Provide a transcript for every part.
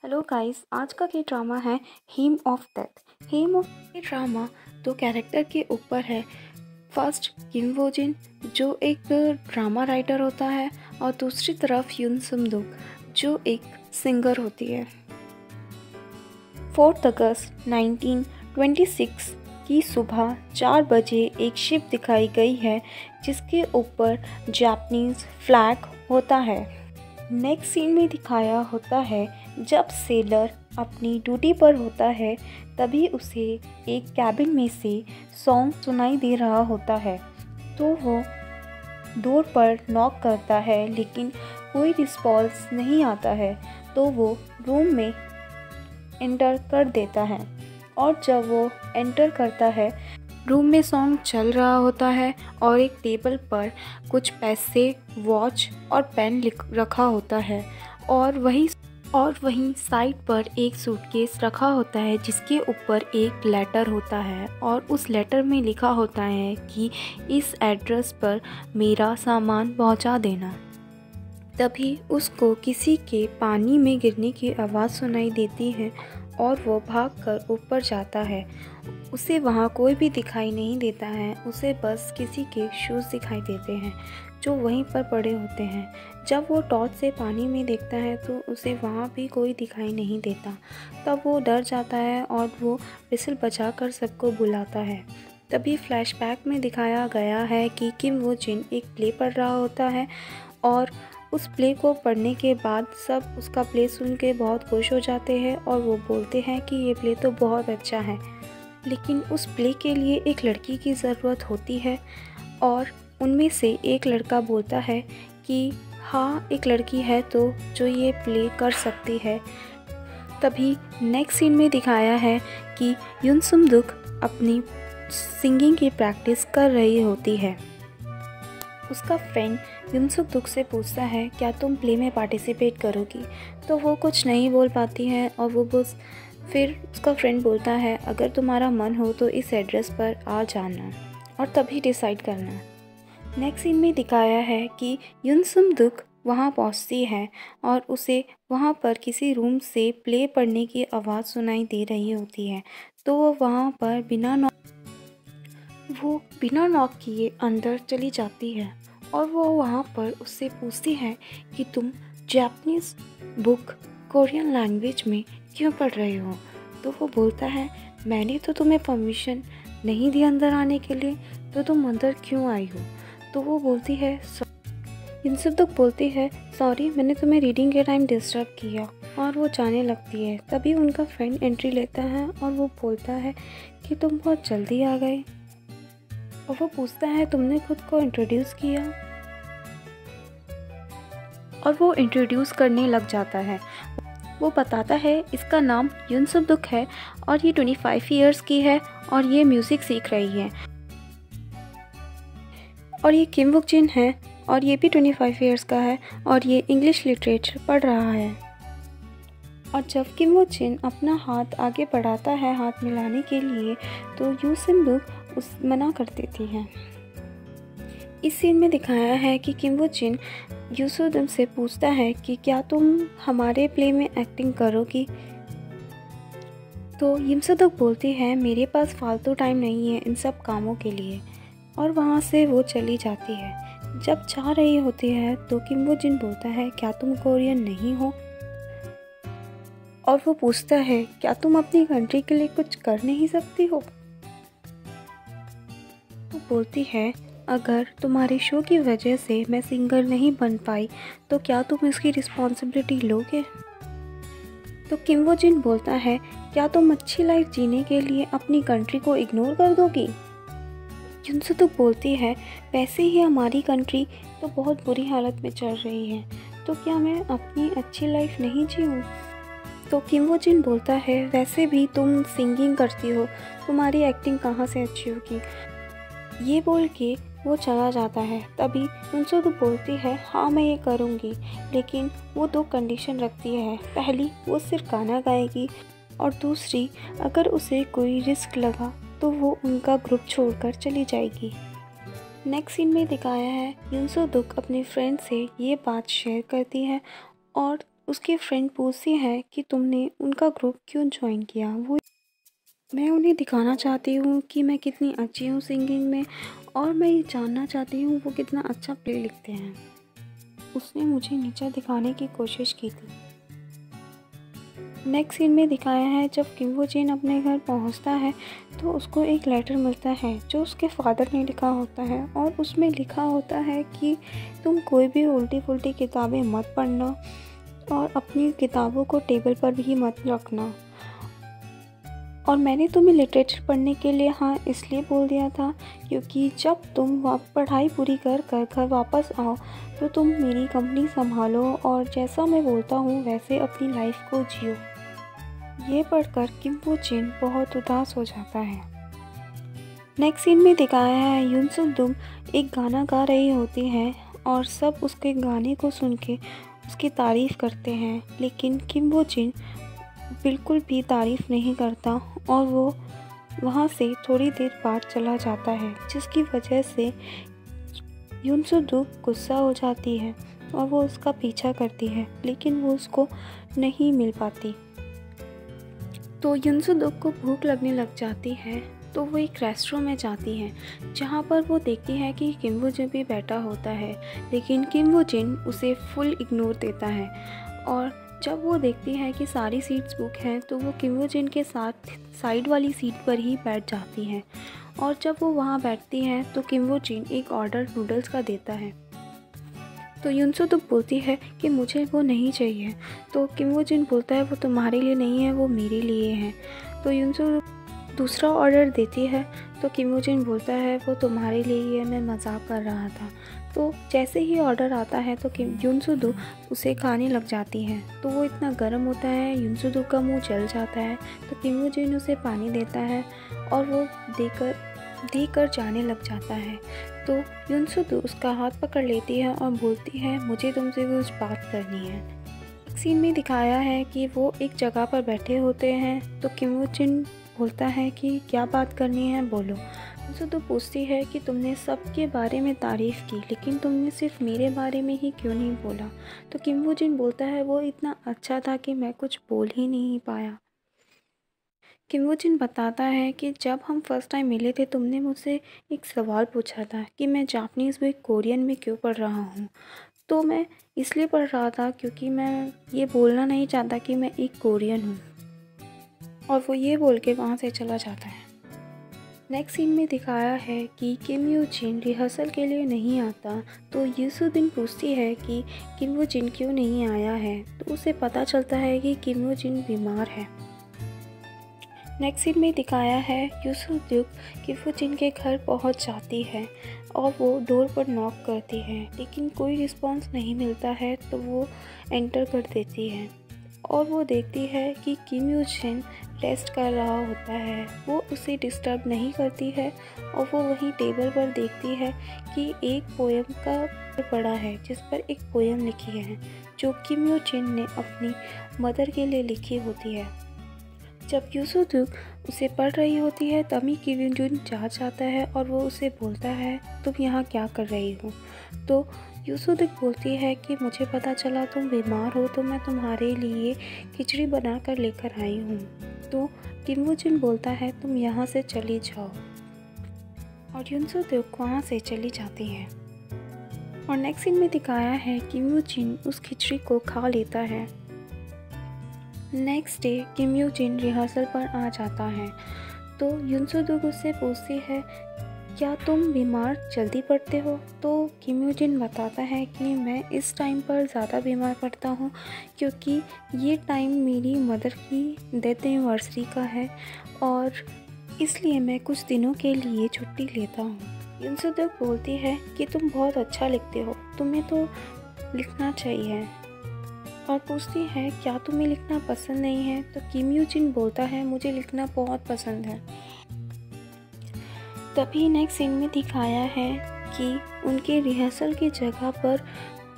Hello guys, आज का के ड्रामा है हेम ऑफ डेथ। हेम ऑफ ये ड्रामा दो कैरेक्टर के ऊपर है। फर्स्ट किम वो जिन जो एक ड्रामा राइटर होता है और दूसरी तरफ यून सम दुक जो एक सिंगर होती है। 4 अगस्त 1926 की सुबह 4 बजे एक शिप दिखाई गई है जिसके ऊपर जापानीज फ्लैग होता है। नेक्स्ट सीन में दिखाया होता है जब सेलर अपनी ड्यूटी पर होता है तभी उसे एक कैबिन में से सॉन्ग सुनाई दे रहा होता है। तो वो डोर पर नॉक करता है लेकिन कोई रिस्पॉन्स नहीं आता है। तो वो रूम में एंटर कर देता है और जब वो एंटर करता है रूम में सॉन्ग चल रहा होता है और एक टेबल पर कुछ पैसे, वॉच और पेन रखा होता है और वहीं साइड पर एक सूटकेस रखा होता है जिसके ऊपर एक लेटर होता है और उस लेटर में लिखा होता है कि इस एड्रेस पर मेरा सामान पहुंचा देना। तभी उसको किसी के पानी में गिरने की आवाज़ सुनाई देती है और वो भागकर ऊपर जाता है। उसे वहाँ कोई भी दिखाई नहीं देता है, उसे बस किसी के शूज़ दिखाई देते हैं जो वहीं पर पड़े होते हैं। जब वो टॉर्च से पानी में देखता है तो उसे वहाँ भी कोई दिखाई नहीं देता। तब वो डर जाता है और वो विसल बजाकर सबको बुलाता है। तभी फ्लैशबैक में दिखाया गया है कि किम वो जिन एक प्ले पढ़ रहा होता है और उस प्ले को पढ़ने के बाद सब उसका प्ले सुन के बहुत खुश हो जाते हैं और वो बोलते हैं कि ये प्ले तो बहुत अच्छा है। लेकिन उस प्ले के लिए एक लड़की की ज़रूरत होती है और उनमें से एक लड़का बोलता है कि हाँ, एक लड़की है तो जो ये प्ले कर सकती है। तभी नेक्स्ट सीन में दिखाया है कि यून सम दुक अपनी सिंगिंग की प्रैक्टिस कर रही होती है। उसका फ्रेंड यून सम दुक से पूछता है क्या तुम प्ले में पार्टिसिपेट करोगी, तो वो कुछ नहीं बोल पाती है और वो बस फिर उसका फ्रेंड बोलता है अगर तुम्हारा मन हो तो इस एड्रेस पर आ जाना और तभी डिसाइड करना। नेक्स्ट सीन में दिखाया है कि यून सम दुक वहाँ पहुँचती है और उसे वहाँ पर किसी रूम से प्ले पढ़ने की आवाज़ सुनाई दे रही होती है। तो वो वहाँ पर बिना नॉक किए अंदर चली जाती है और वो वहाँ पर उससे पूछती है कि तुम जापानीज़ बुक कोरियन लैंग्वेज में क्यों पढ़ रहे हो। तो वो बोलता है मैंने तो तुम्हें परमिशन नहीं दी अंदर आने के लिए, तो तुम अंदर क्यों आई हो। तो वो बोलती है यून सम दुक बोलती है सॉरी, मैंने तुम्हें रीडिंग के टाइम डिस्टर्ब किया और वो जाने लगती है। तभी उनका फ्रेंड एंट्री लेता है और वो बोलता है कि तुम बहुत जल्दी आ गए और वो पूछता है तुमने खुद को इंट्रोड्यूस किया और वो इंट्रोड्यूस करने लग जाता है। वो बताता है इसका नाम यून सम दुक है और ये 25 इयर्स की है और ये म्यूज़िक सीख रही है और ये किम वुक जिन है और ये भी 25 इयर्स का है और ये इंग्लिश लिटरेचर पढ़ रहा है। और जब किम वो जिन अपना हाथ आगे बढ़ाता है हाथ मिलाने के लिए तो यून सम दुक उस मना कर देती है। इस सीन में दिखाया है कि किम वो जिन यून सम दुक से पूछता है कि क्या तुम हमारे प्ले में एक्टिंग करोगी। तो यून सम दुक बोलती है मेरे पास फालतू टाइम नहीं है इन सब कामों के लिए और वहाँ से वो चली जाती है। जब जा रही होती है तो किम वो जिन बोलता है क्या तुम कोरियन नहीं हो और वो पूछता है क्या तुम अपनी कंट्री के लिए कुछ कर नहीं सकती हो। वो बोलती है अगर तुम्हारे शो की वजह से मैं सिंगर नहीं बन पाई तो क्या तुम इसकी रिस्पॉन्सिबिलिटी लोगे। तो किम वो जिन बोलता है क्या तुम अच्छी लाइफ जीने के लिए अपनी कंट्री को इग्नोर कर दोगी। यून सम दुक बोलती है वैसे ही हमारी कंट्री तो बहुत बुरी हालत में चल रही है, तो क्या मैं अपनी अच्छी लाइफ नहीं जीऊँ। तो किम वो जिन बोलता है वैसे भी तुम सिंगिंग करती हो, तुम्हारी एक्टिंग कहाँ से अच्छी होगी। ये बोल के वो चला जाता है। तभी यून सम दुक बोलती है हाँ मैं ये करूँगी, लेकिन वो 2 कंडीशन रखती है। पहली, वो सिर्फ गाना गाएगी और दूसरी, अगर उसे कोई रिस्क लगा तो वो उनका ग्रुप छोड़कर चली जाएगी। नेक्स्ट सीन में दिखाया है यून सम दुक अपने फ्रेंड से ये बात शेयर करती है और उसकी फ्रेंड पूछती है कि तुमने उनका ग्रुप क्यों ज्वाइन किया। मैं उन्हें दिखाना चाहती हूँ कि मैं कितनी अच्छी हूँ सिंगिंग में, और मैं ये जानना चाहती हूँ वो कितना अच्छा प्ले लिखते हैं। उसने मुझे नीचा दिखाने की कोशिश की थी। नेक्स्ट सीन में दिखाया है जब किम वो जिन अपने घर पहुंचता है तो उसको एक लेटर मिलता है जो उसके फादर ने लिखा होता है, और उसमें लिखा होता है कि तुम कोई भी उल्टी फुल्टी किताबें मत पढ़ना और अपनी किताबों को टेबल पर भी मत रखना। और मैंने तुम्हें लिटरेचर पढ़ने के लिए हाँ इसलिए बोल दिया था क्योंकि जब तुम पढ़ाई पूरी कर कर घर वापस आओ तो तुम मेरी कंपनी संभालो और जैसा मैं बोलता हूँ वैसे अपनी लाइफ को जियो। ये पढ़कर किम वो जिन बहुत उदास हो जाता है। नेक्स्ट सीन में दिखाया है यून सुक दुम एक गाना गा रही होती है और सब उसके गाने को सुन के उसकी तारीफ़ करते हैं, लेकिन किम वो जिन बिल्कुल भी तारीफ़ नहीं करता और वो वहाँ से थोड़ी देर बाद चला जाता है, जिसकी वजह से यून सुक दुम गुस्सा हो जाती है और वो उसका पीछा करती है, लेकिन वो उसको नहीं मिल पाती। तो यून सुक दुम को भूख लगने लग जाती है, तो वो एक रेस्टोरेंट में जाती है जहाँ पर वो देखती है कि किम वो जिन भी बैठा होता है, लेकिन किम वो जिन उसे फुल इग्नोर देता है। और जब वो देखती है कि सारी सीट्स बुक हैं तो वो किम वो जिन के साथ साइड वाली सीट पर ही बैठ जाती है। और जब वो वहाँ बैठती है तो किम वो जिन एक ऑर्डर नूडल्स का देता है। तो यून सुक दुम बोलती है कि मुझे वो नहीं चाहिए। तो किम वो जिन बोलता है वो तुम्हारे लिए नहीं है, वो मेरे लिए है। तो यून सुक दुम दूसरा ऑर्डर देती है तो किम वो जिन बोलता है वो तुम्हारे लिए ही है, मैं मजाक कर रहा था। तो जैसे ही ऑर्डर आता है तो यून सुक दुम उसे खाने लग जाती है। तो वो इतना गर्म होता है, यून सुक दुम का मुंह जल जाता है। तो किम वो जिन उसे पानी देता है और वो देकर जाने लग जाता है। तो यून सुक दुम उसका हाथ पकड़ लेती है और बोलती है मुझे तुमसे कुछ बात करनी है। एक सीन में दिखाया है कि वो एक जगह पर बैठे होते हैं तो किम वो जिन बोलता है कि क्या बात करनी है बोलो। उनसे तो पूछती है कि तुमने सबके बारे में तारीफ़ की लेकिन तुमने सिर्फ मेरे बारे में ही क्यों नहीं बोला। तो किम वो जिन बोलता है वो इतना अच्छा था कि मैं कुछ बोल ही नहीं पाया। किम वो जिन बताता है कि जब हम फर्स्ट टाइम मिले थे तुमने मुझसे एक सवाल पूछा था कि मैं जापानीज़ में कोरियन में क्यों पढ़ रहा हूँ। तो मैं इसलिए पढ़ रहा था क्योंकि मैं ये बोलना नहीं चाहता कि मैं एक कोरियन हूँ। और वो ये बोल के वहाँ से चला जाता है। नेक्स्ट सीन में दिखाया है कि किम यो जिन रिहर्सल के लिए नहीं आता। तो यू सु दिन पूछती है कि किम यो जिन क्यों नहीं आया है। तो उसे पता चलता है कि किम यो जिन बीमार है। नेक्स्ट सीन में दिखाया है यू सु दुक किम यो जिन के घर पहुँच जाती है और वो डोर पर नॉक करती है, लेकिन कोई रिस्पॉन्स नहीं मिलता है। तो वो एंटर कर देती है और वो देखती है कि किम यो जिन रेस्ट कर रहा होता है। वो उसे डिस्टर्ब नहीं करती है और वो वहीं टेबल पर देखती है कि एक पोएम का पड़ा है जिस पर एक पोएम लिखी है जो किम यो जिन ने अपनी मदर के लिए लिखी होती है। जब यू सु दुक उसे पढ़ रही होती है तभी किम यो जिन जाता है और वो उसे बोलता है तुम यहाँ क्या कर रही हो। तो यू सु दुक बोलती है कि मुझे पता चला तुम बीमार हो तो मैं तुम्हारे लिए खिचड़ी बना कर लेकर आई हूँ। तो किम वो जिन बोलता है तुम यहाँ से चली जाओ और यून सु दुक वहाँ से चली जाती है। और नेक्स्ट सीन में दिखाया है किम यो जिन उस खिचड़ी को खा लेता है। नेक्स्ट डे किम यो जिन रिहर्सल पर आ जाता है। तो यून सु दुक उससे पूछती है क्या तुम बीमार जल्दी पड़ते हो। तो किम यो जिन बताता है कि मैं इस टाइम पर ज़्यादा बीमार पड़ता हूँ क्योंकि ये टाइम मेरी मदर की डेथ एनिवर्सरी का है और इसलिए मैं कुछ दिनों के लिए छुट्टी लेता हूँ। यून सु दुक बोलती है कि तुम बहुत अच्छा लिखते हो, तुम्हें तो लिखना चाहिए, और पूछती है क्या तुम्हें लिखना पसंद नहीं है। तो किम यो जिन बोलता है मुझे लिखना बहुत पसंद है। तभी नेक्स्ट सीन में दिखाया है कि उनके रिहर्सल की जगह पर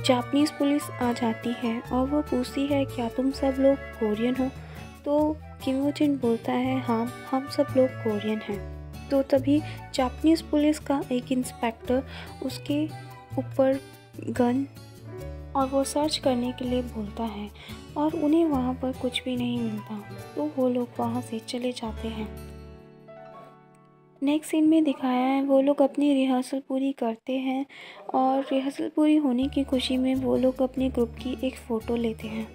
जापानीज़ पुलिस आ जाती है और वो पूछती है क्या तुम सब लोग कोरियन हो। तो किम यो जिन बोलता है हाँ हम सब लोग कोरियन हैं। तो तभी जापानीज़ पुलिस का एक इंस्पेक्टर उसके ऊपर गन और वो सर्च करने के लिए बोलता है और उन्हें वहाँ पर कुछ भी नहीं मिलता, तो वो लोग वहाँ से चले जाते हैं। नेक्स्ट सीन में दिखाया है वो लोग अपनी रिहर्सल पूरी करते हैं और रिहर्सल पूरी होने की खुशी में वो लोग अपने ग्रुप की एक फ़ोटो लेते हैं।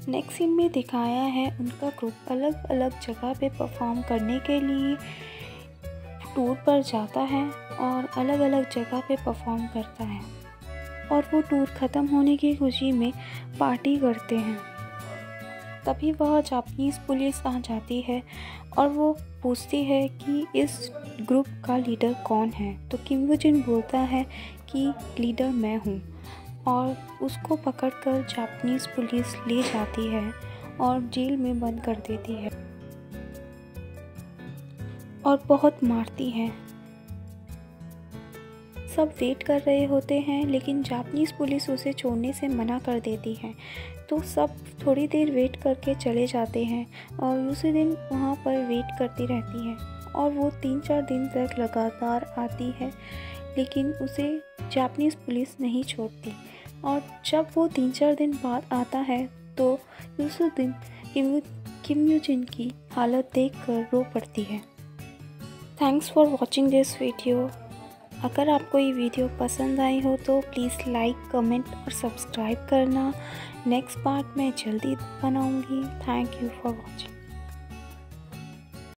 नेक्स्ट सीन में दिखाया है उनका ग्रुप अलग अलग जगह पे परफॉर्म करने के लिए टूर पर जाता है और अलग अलग जगह पे परफॉर्म करता है और वो टूर ख़त्म होने की खुशी में पार्टी करते हैं। तभी वह जापानीज़ पुलिस आ जाती है और वो पूछती है कि इस ग्रुप का लीडर कौन है। तो किम वू जिन बोलता है कि लीडर मैं हूँ और उसको पकड़कर जापानीज़ पुलिस ले जाती है और जेल में बंद कर देती है और बहुत मारती है। सब वेट कर रहे होते हैं लेकिन जापानीज़ पुलिस उसे छोड़ने से मना कर देती है, तो सब थोड़ी देर वेट करके चले जाते हैं और उसी दिन वहाँ पर वेट करती रहती है और वो 3-4 दिन तक लगातार आती है लेकिन उसे जापानीज़ पुलिस नहीं छोड़ती। और जब वो 3-4 दिन बाद आता है तो उसी दिन किम यू जिन की हालत देखकर रो पड़ती है। Thanks for watching this video. अगर आपको ये वीडियो पसंद आई हो तो प्लीज़ लाइक, कमेंट और सब्सक्राइब करना। नेक्स्ट पार्ट मैं जल्दी बनाऊंगी। Thank you for watching.